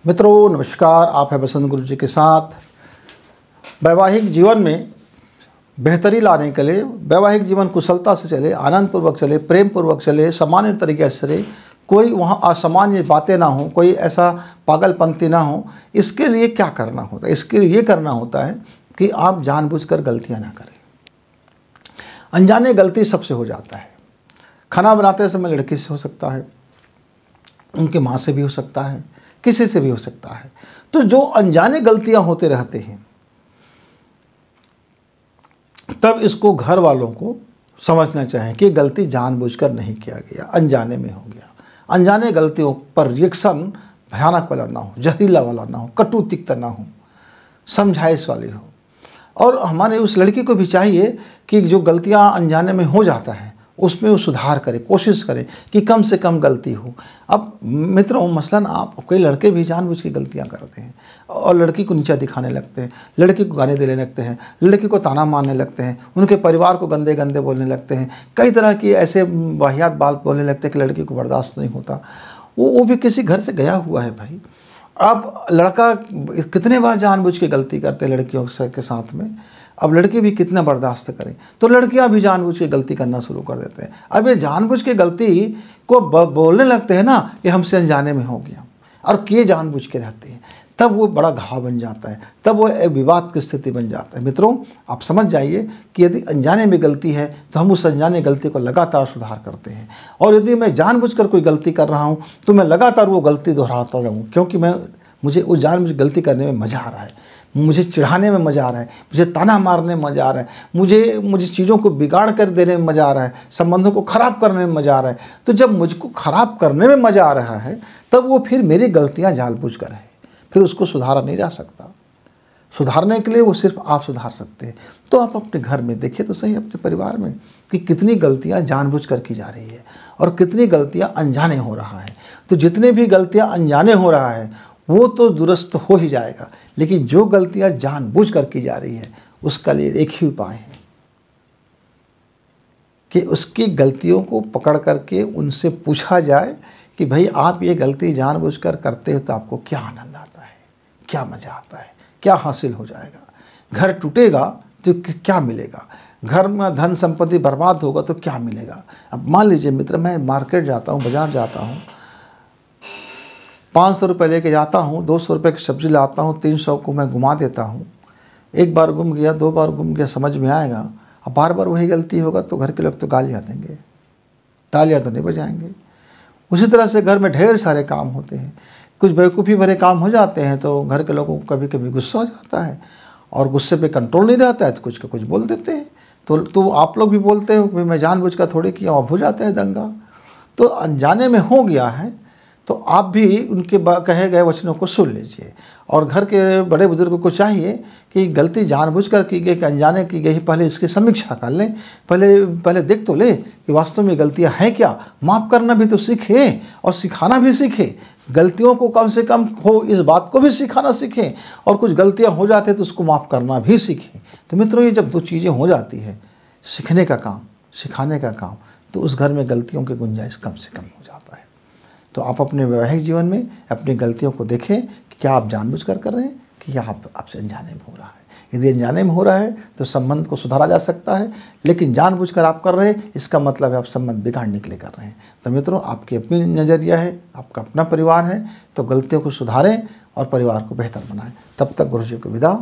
मित्रों नमस्कार, आप है बसंत गुरु जी के साथ। वैवाहिक जीवन में बेहतरी लाने के लिए, वैवाहिक जीवन कुशलता से चले, आनंदपूर्वक चले, प्रेम पूर्वक चले, सामान्य तरीके से चले, कोई वहाँ असामान्य बातें ना हो, कोई ऐसा पागलपंती ना हो, इसके लिए क्या करना होता है? इसके लिए ये करना होता है कि आप जानबूझकर गलतियाँ ना करें। अनजाने गलती सबसे हो जाता है। खाना बनाते समय लड़की से हो सकता है, उनकी माँ से भी हो सकता है, किसी से भी हो सकता है। तो जो अनजाने गलतियां होते रहते हैं, तब इसको घर वालों को समझना चाहिए कि गलती जानबूझकर नहीं किया गया, अनजाने में हो गया। अनजाने गलतियों पर रिएक्शन भयानक वाला ना हो, जहरीला वाला ना हो, कटु तिक्त ना हो, समझाइश वाली हो। और हमारे उस लड़की को भी चाहिए कि जो गलतियां अनजाने में हो जाता है उसमें वो सुधार करे, कोशिश करे कि कम से कम गलती हो। अब मित्रों मसलन आप कई लड़के भी जानबूझ के गलतियां करते हैं और लड़की को नीचा दिखाने लगते हैं, लड़की को गाने देने लगते हैं, लड़की को ताना मारने लगते हैं, उनके परिवार को गंदे गंदे बोलने लगते हैं, कई तरह की ऐसे वाहियात बात बोलने लगते हैं कि लड़की को बर्दाश्त नहीं होता। वो भी किसी घर से गया हुआ है भाई। अब लड़का कितने बार जानबूझ के गलती करते हैं लड़कियों के साथ में, अब लड़के भी कितना बर्दाश्त करें। तो लड़कियां भी जानबूझ के गलती करना शुरू कर देते हैं। अब ये जानबूझ के गलती को बोलने लगते हैं ना, ये हमसे अनजाने में हो गया, और किए जानबूझ के रहते हैं, तब वो बड़ा घाव बन जाता है, तब वो एक विवाद की स्थिति बन जाता है। मित्रों आप समझ जाइए कि यदि अनजाने में गलती है तो हम उस अनजाने गलती को लगातार सुधार करते हैं, और यदि मैं जानबूझकर कोई गलती कर रहा हूँ तो मैं लगातार वो गलती दोहराता जाऊँ, क्योंकि मुझे उस जानबूझ गलती करने में मज़ा आ रहा है, मुझे चिढ़ाने में मज़ा आ रहा है, मुझे ताना मारने में मज़ा आ रहा है, मुझे चीज़ों को बिगाड़ कर देने में मज़ा आ रहा है, संबंधों को ख़राब करने में मज़ा आ रहा है। तो जब मुझको ख़राब करने में मज़ा आ रहा है तब वो फिर मेरी गलतियाँ जानबूझकर है, फिर उसको सुधारा नहीं जा सकता। सुधारने के लिए वो सिर्फ आप सुधार सकते हैं। तो आप अपने घर में देखिए तो सही, अपने परिवार में, कि कितनी गलतियाँ जानबूझकर की जा रही है और कितनी गलतियाँ अनजाने हो रहा है। तो जितने भी गलतियाँ अनजाने हो रहा है वो तो दुरुस्त हो ही जाएगा, लेकिन जो गलतियां जानबूझकर की जा रही है उसका लिए एक ही उपाय है कि उसकी गलतियों को पकड़ करके उनसे पूछा जाए कि भाई आप ये गलती जानबूझकर करते हो तो आपको क्या आनंद आता है, क्या मज़ा आता है, क्या हासिल हो जाएगा। घर टूटेगा तो क्या मिलेगा, घर में धन संपत्ति बर्बाद होगा तो क्या मिलेगा। अब मान लीजिए मित्र, मैं मार्केट जाता हूँ, बाज़ार जाता हूँ, 500 रुपये लेके जाता हूँ, 200 रुपये की सब्ज़ी लाता हूँ, 300 को मैं घुमा देता हूँ। एक बार गुम गया, 2 बार गुम गया, समझ में आएगा। अब बार बार वही गलती होगा तो घर के लोग तो गालियाँ देंगे, तालियाँ तो नहीं बजाएंगे। उसी तरह से घर में ढेर सारे काम होते हैं, कुछ बेवकूफ़ी भरे काम हो जाते हैं तो घर के लोगों को कभी कभी गुस्सा हो जाता है, और गुस्से पे कंट्रोल नहीं रहता है तो कुछ का कुछ बोल देते हैं। तो आप लोग भी बोलते हो कि मैं जानबूझकर थोड़ी किया, अब हो जाता है दंगा। तो अनजाने में हो गया है तो आप भी उनके कहे गए वचनों को सुन लीजिए। और घर के बड़े बुजुर्गों को चाहिए कि गलती जानबूझकर की गई कि अनजाने की गई, पहले इसकी समीक्षा कर लें, पहले देख तो ले कि वास्तव में गलतियां हैं क्या। माफ़ करना भी तो सीखें और सिखाना भी सीखें, गलतियों को कम से कम हो इस बात को भी सिखाना सीखें, और कुछ गलतियाँ हो जाते तो उसको माफ़ करना भी सीखें। तो मित्रों ये जब 2 चीज़ें हो जाती है, सीखने का काम, सिखाने का काम, तो उस घर में गलतियों की गुंजाइश कम से कम हो जाता है। तो आप अपने वैवाहिक जीवन में अपनी गलतियों को देखें कि क्या आप जानबूझकर कर रहे हैं कि आपसे अनजाने में हो रहा है। यदि अनजाने में हो रहा है तो संबंध को सुधारा जा सकता है, लेकिन जानबूझकर आप कर रहे हैं इसका मतलब है आप संबंध बिगाड़ने के लिए कर रहे हैं। तो मित्रों आपकी अपनी नज़रिया है, आपका अपना परिवार है, तो गलतियों को सुधारें और परिवार को बेहतर बनाएं। तब तक गुरु जी को विदा।